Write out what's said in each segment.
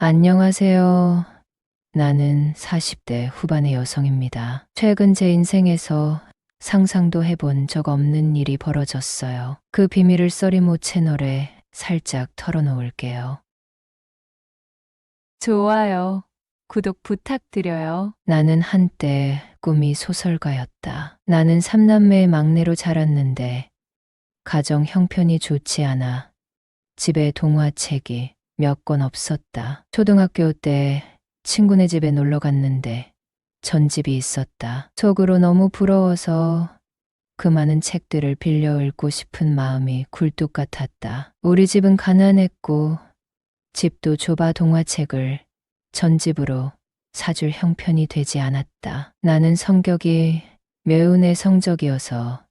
안녕하세요. 나는 40대 후반의 여성입니다. 최근 제 인생에서 상상도 해본 적 없는 일이 벌어졌어요. 그 비밀을 써리모 채널에 살짝 털어놓을게요. 좋아요. 구독 부탁드려요. 나는 한때 꿈이 소설가였다. 나는 삼남매의 막내로 자랐는데 가정 형편이 좋지 않아 집에 동화책이 몇 권 없었다. 초등학교 때 친구네 집에 놀러 갔는데 전집이 있었다. 속으로 너무 부러워서 그 많은 책들을 빌려 읽고 싶은 마음이 굴뚝 같았다. 우리 집은 가난했고 집도 좁아 동화책을 전집으로 사줄 형편이 되지 않았다. 나는 성격이 매우 내성적이어서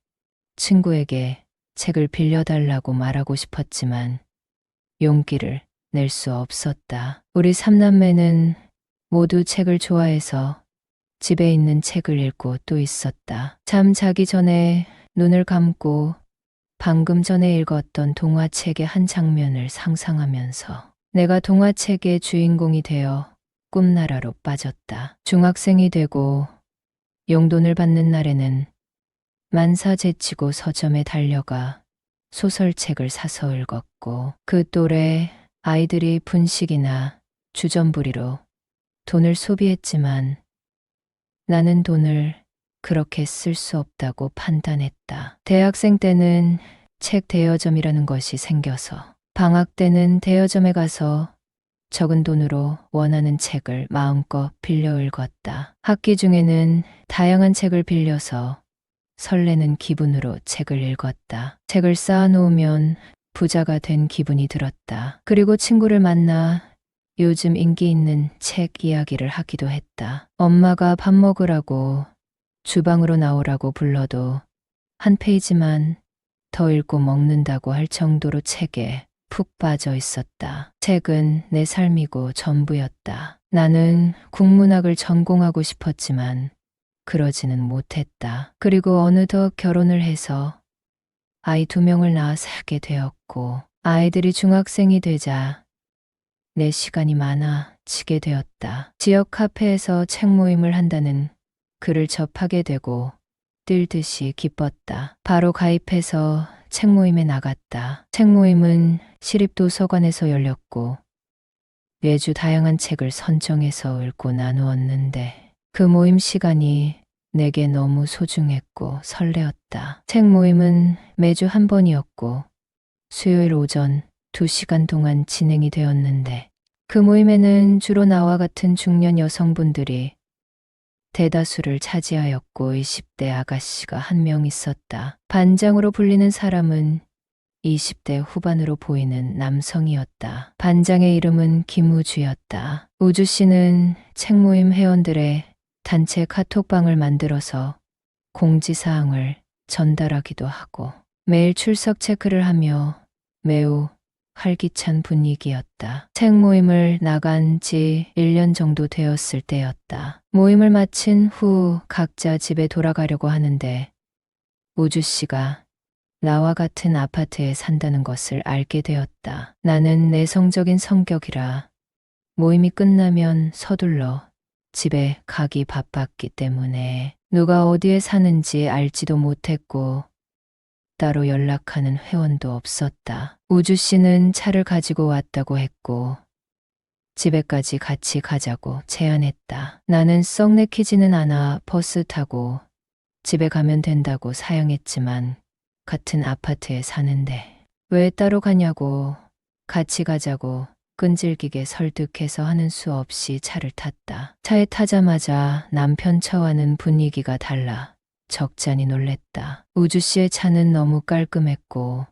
친구에게 책을 빌려달라고 말하고 싶었지만 용기를 낼 수 없었다. 우리 삼남매는 모두 책을 좋아해서 집에 있는 책을 읽고 또 있었다. 잠 자기 전에 눈을 감고 방금 전에 읽었던 동화책의 한 장면을 상상하면서 내가 동화책의 주인공이 되어 꿈나라로 빠졌다. 중학생이 되고 용돈을 받는 날에는 만사 제치고 서점에 달려가 소설책을 사서 읽었고 그 또래 아이들이 분식이나 주전부리로 돈을 소비했지만 나는 돈을 그렇게 쓸 수 없다고 판단했다. 대학생 때는 책 대여점이라는 것이 생겨서 방학 때는 대여점에 가서 적은 돈으로 원하는 책을 마음껏 빌려 읽었다. 학기 중에는 다양한 책을 빌려서 설레는 기분으로 책을 읽었다. 책을 쌓아놓으면 부자가 된 기분이 들었다. 그리고 친구를 만나 요즘 인기 있는 책 이야기를 하기도 했다. 엄마가 밥 먹으라고 주방으로 나오라고 불러도 한 페이지만 더 읽고 먹는다고 할 정도로 책에 푹 빠져 있었다. 책은 내 삶이고 전부였다. 나는 국문학을 전공하고 싶었지만 그러지는 못했다. 그리고 어느덧 결혼을 해서 아이 2명을 낳아 살게 되었고 아이들이 중학생이 되자 내 시간이 많아지게 되었다. 지역 카페에서 책 모임을 한다는 글을 접하게 되고 뜰 듯이 기뻤다. 바로 가입해서 책 모임에 나갔다. 책 모임은 시립도서관에서 열렸고 매주 다양한 책을 선정해서 읽고 나누었는데 그 모임 시간이 내게 너무 소중했고 설레었다. 책 모임은 매주 한 번이었고 수요일 오전 2시간 동안 진행이 되었는데 그 모임에는 주로 나와 같은 중년 여성분들이 대다수를 차지하였고 20대 아가씨가 한 명 있었다. 반장으로 불리는 사람은 20대 후반으로 보이는 남성이었다. 반장의 이름은 김우주였다. 우주 씨는 책 모임 회원들의 단체 카톡방을 만들어서 공지사항을 전달하기도 하고 매일 출석 체크를 하며 매우 활기찬 분위기였다. 책 모임을 나간 지 1년 정도 되었을 때였다. 모임을 마친 후 각자 집에 돌아가려고 하는데 우주 씨가 나와 같은 아파트에 산다는 것을 알게 되었다. 나는 내성적인 성격이라 모임이 끝나면 서둘러 집에 가기 바빴기 때문에 누가 어디에 사는지 알지도 못했고 따로 연락하는 회원도 없었다. 우주 씨는 차를 가지고 왔다고 했고 집에까지 같이 가자고 제안했다. 나는 썩 내키지는 않아 버스 타고 집에 가면 된다고 사양했지만 같은 아파트에 사는데 왜 따로 가냐고 같이 가자고 끈질기게 설득해서 하는 수 없이 차를 탔다. 차에 타자마자 남편 차와는 분위기가 달라 적잖이 놀랬다. 우주 씨의 차는 너무 깔끔했고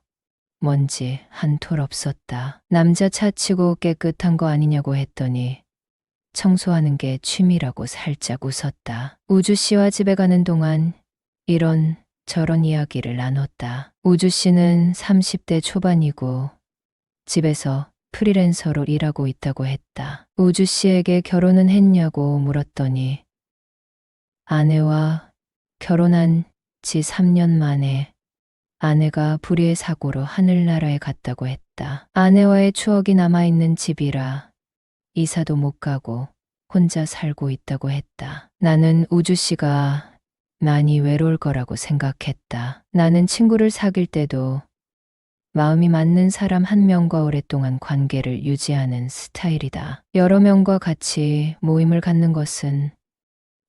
먼지 한 톨 없었다. 남자 차치고 깨끗한 거 아니냐고 했더니 청소하는 게 취미라고 살짝 웃었다. 우주 씨와 집에 가는 동안 이런 저런 이야기를 나눴다. 우주 씨는 30대 초반이고 집에서 프리랜서로 일하고 있다고 했다. 우주 씨에게 결혼은 했냐고 물었더니 아내와 결혼한 지 3년 만에 아내가 불의의 사고로 하늘나라에 갔다고 했다. 아내와의 추억이 남아있는 집이라 이사도 못 가고 혼자 살고 있다고 했다. 나는 우주 씨가 많이 외로울 거라고 생각했다. 나는 친구를 사귈 때도 마음이 맞는 사람 한 명과 오랫동안 관계를 유지하는 스타일이다. 여러 명과 같이 모임을 갖는 것은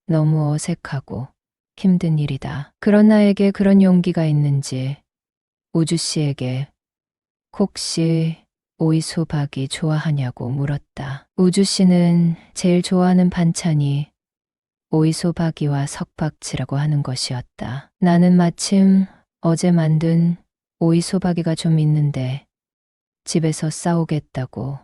너무 어색하고 힘든 일이다. 그런 나에게 그런 용기가 있는지 우주 씨에게 혹시 오이소박이 좋아하냐고 물었다. 우주 씨는 제일 좋아하는 반찬이 오이소박이와 석박지라고 하는 것이었다. 나는 마침 어제 만든 오이소박이가 좀 있는데 집에서 싸우겠다고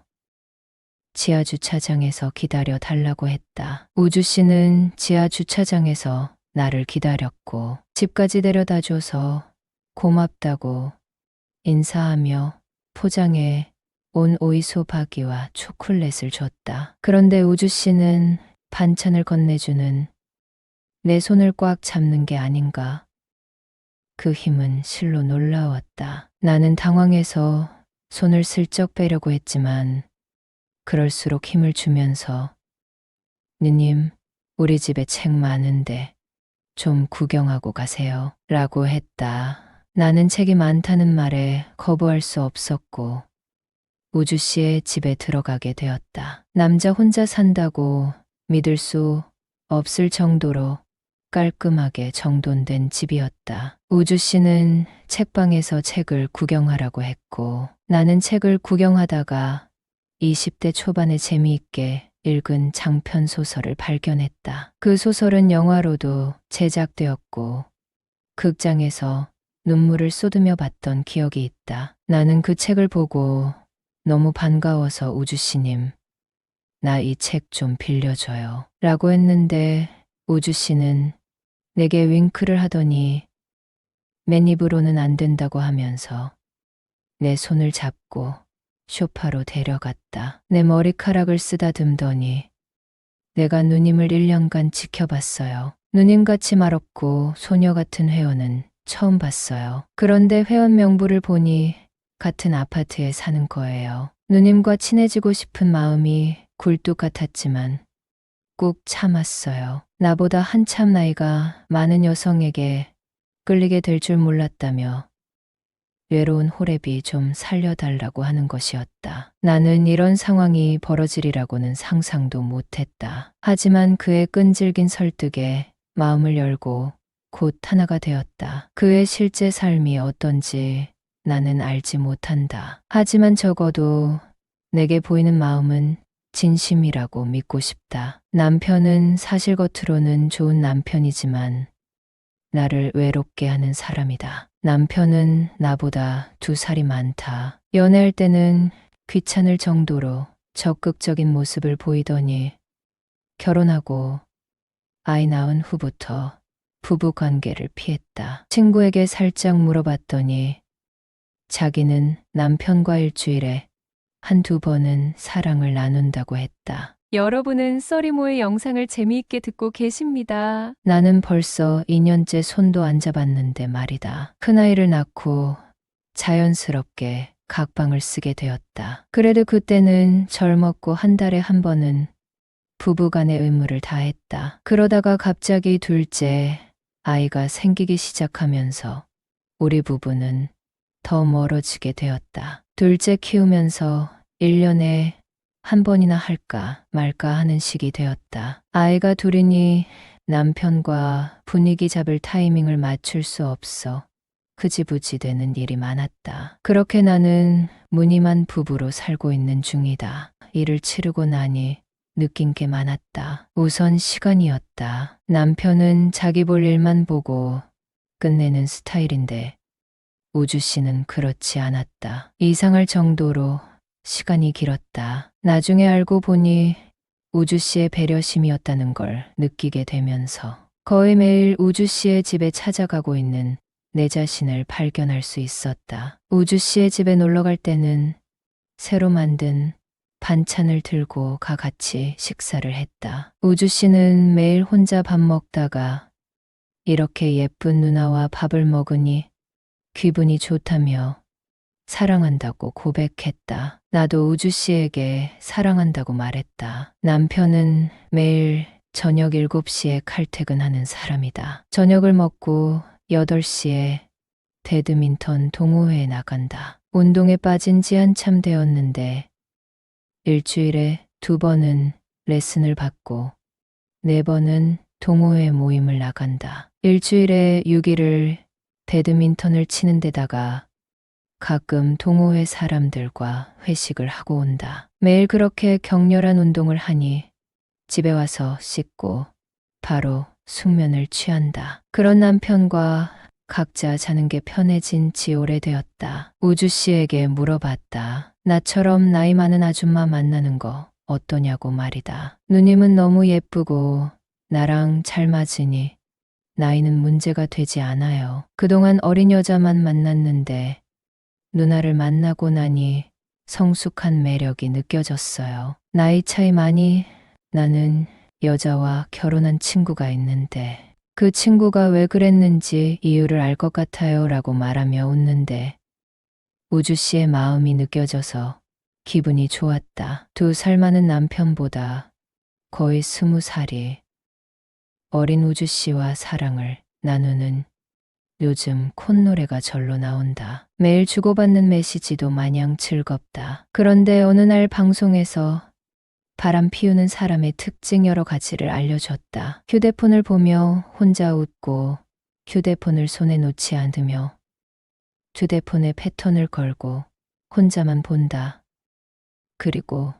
지하 주차장에서 기다려 달라고 했다. 우주 씨는 지하 주차장에서 나를 기다렸고 집까지 데려다 줘서 고맙다고 인사하며 포장해 온 오이소박이와 초콜릿을 줬다. 그런데 우주 씨는 반찬을 건네주는 내 손을 꽉 잡는 게 아닌가. 그 힘은 실로 놀라웠다. 나는 당황해서 손을 슬쩍 빼려고 했지만 그럴수록 힘을 주면서 누님, 우리 집에 책 많은데 좀 구경하고 가세요. 라고 했다. 나는 책이 많다는 말에 거부할 수 없었고 우주 씨의 집에 들어가게 되었다. 남자 혼자 산다고 믿을 수 없을 정도로 깔끔하게 정돈된 집이었다. 우주 씨는 책방에서 책을 구경하라고 했고 나는 책을 구경하다가 20대 초반에 재미있게 읽은 장편 소설을 발견했다. 그 소설은 영화로도 제작되었고 극장에서 눈물을 쏟으며 봤던 기억이 있다. 나는 그 책을 보고 너무 반가워서 우주씨님, 나 이 책 좀 빌려줘요. 라고 했는데 우주씨는 내게 윙크를 하더니 맨 입으로는 안 된다고 하면서 내 손을 잡고 소파로 데려갔다. 내 머리카락을 쓰다듬더니 내가 누님을 1년간 지켜봤어요. 누님같이 말없고 소녀 같은 회원은 처음 봤어요. 그런데 회원 명부를 보니 같은 아파트에 사는 거예요. 누님과 친해지고 싶은 마음이 굴뚝 같았지만 꾹 참았어요. 나보다 한참 나이가 많은 여성에게 끌리게 될 줄 몰랐다며 외로운 호랩이 좀 살려달라고 하는 것이었다. 나는 이런 상황이 벌어지리라고는 상상도 못했다. 하지만 그의 끈질긴 설득에 마음을 열고 곧 하나가 되었다. 그의 실제 삶이 어떤지 나는 알지 못한다. 하지만 적어도 내게 보이는 마음은 진심이라고 믿고 싶다. 남편은 사실 겉으로는 좋은 남편이지만 나를 외롭게 하는 사람이다. 남편은 나보다 2살이 많다. 연애할 때는 귀찮을 정도로 적극적인 모습을 보이더니 결혼하고 아이 낳은 후부터 부부 관계를 피했다. 친구에게 살짝 물어봤더니 자기는 남편과 일주일에 1~2번은 사랑을 나눈다고 했다. 여러분은 써리모의 영상을 재미있게 듣고 계십니다. 나는 벌써 2년째 손도 안 잡았는데 말이다. 큰아이를 낳고 자연스럽게 각방을 쓰게 되었다. 그래도 그때는 젊었고 한 달에 한 번은 부부간의 의무를 다했다. 그러다가 갑자기 둘째 아이가 생기기 시작하면서 우리 부부는 더 멀어지게 되었다. 둘째 키우면서 1년에 한 번이나 할까 말까 하는 시기 되었다. 아이가 둘이니 남편과 분위기 잡을 타이밍을 맞출 수 없어 흐지부지 되는 일이 많았다. 그렇게 나는 무늬만 부부로 살고 있는 중이다. 일을 치르고 나니 느낀 게 많았다. 우선 시간이었다. 남편은 자기 볼 일만 보고 끝내는 스타일인데 우주 씨는 그렇지 않았다. 이상할 정도로 시간이 길었다. 나중에 알고 보니 우주 씨의 배려심이었다는 걸 느끼게 되면서 거의 매일 우주 씨의 집에 찾아가고 있는 내 자신을 발견할 수 있었다. 우주 씨의 집에 놀러 갈 때는 새로 만든 반찬을 들고 가 같이 식사를 했다. 우주 씨는 매일 혼자 밥 먹다가 이렇게 예쁜 누나와 밥을 먹으니 기분이 좋다며 사랑한다고 고백했다. 나도 우주 씨에게 사랑한다고 말했다. 남편은 매일 저녁 7시에 칼퇴근하는 사람이다. 저녁을 먹고 8시에 배드민턴 동호회에 나간다. 운동에 빠진 지 한참 되었는데 일주일에 2번은 레슨을 받고 4번은 동호회 모임을 나간다. 일주일에 6일을 배드민턴을 치는 데다가 가끔 동호회 사람들과 회식을 하고 온다. 매일 그렇게 격렬한 운동을 하니 집에 와서 씻고 바로 숙면을 취한다. 그런 남편과 각자 자는 게 편해진 지 오래되었다. 우주 씨에게 물어봤다. 나처럼 나이 많은 아줌마 만나는 거 어떠냐고 말이다. 누님은 너무 예쁘고 나랑 잘 맞으니 나이는 문제가 되지 않아요. 그동안 어린 여자만 만났는데 누나를 만나고 나니 성숙한 매력이 느껴졌어요. 나이 차이 많이 나는 여자와 결혼한 친구가 있는데 그 친구가 왜 그랬는지 이유를 알 것 같아요 라고 말하며 웃는데 우주 씨의 마음이 느껴져서 기분이 좋았다. 2살 많은 남편보다 거의 20살이 어린 우주 씨와 사랑을 나누는 요즘 콧노래가 절로 나온다. 매일 주고받는 메시지도 마냥 즐겁다. 그런데 어느 날 방송에서 바람 피우는 사람의 특징 여러 가지를 알려줬다. 휴대폰을 보며 혼자 웃고 휴대폰을 손에 놓지 않으며 휴대폰에 패턴을 걸고 혼자만 본다. 그리고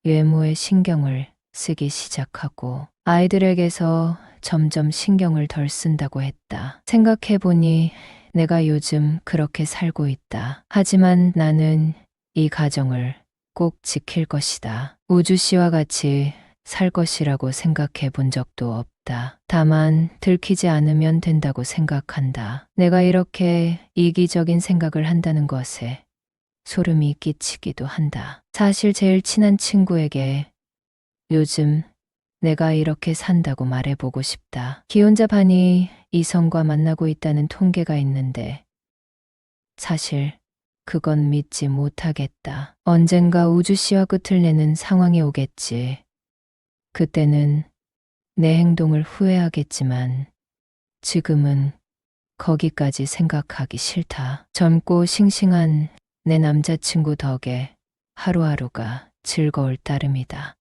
외모에 신경을 쓰기 시작하고 아이들에게서 점점 신경을 덜 쓴다고 했다. 생각해보니 내가 요즘 그렇게 살고 있다. 하지만 나는 이 가정을 꼭 지킬 것이다. 우주 씨와 같이 살 것이라고 생각해 본 적도 없다. 다만 들키지 않으면 된다고 생각한다. 내가 이렇게 이기적인 생각을 한다는 것에 소름이 끼치기도 한다. 사실 제일 친한 친구에게 요즘 내가 이렇게 산다고 말해보고 싶다. 기혼자 반이 이성과 만나고 있다는 통계가 있는데 사실 그건 믿지 못하겠다. 언젠가 우주 씨와 끝을 내는 상황이 오겠지. 그때는 내 행동을 후회하겠지만 지금은 거기까지 생각하기 싫다. 젊고 싱싱한 내 남자친구 덕에 하루하루가 즐거울 따름이다.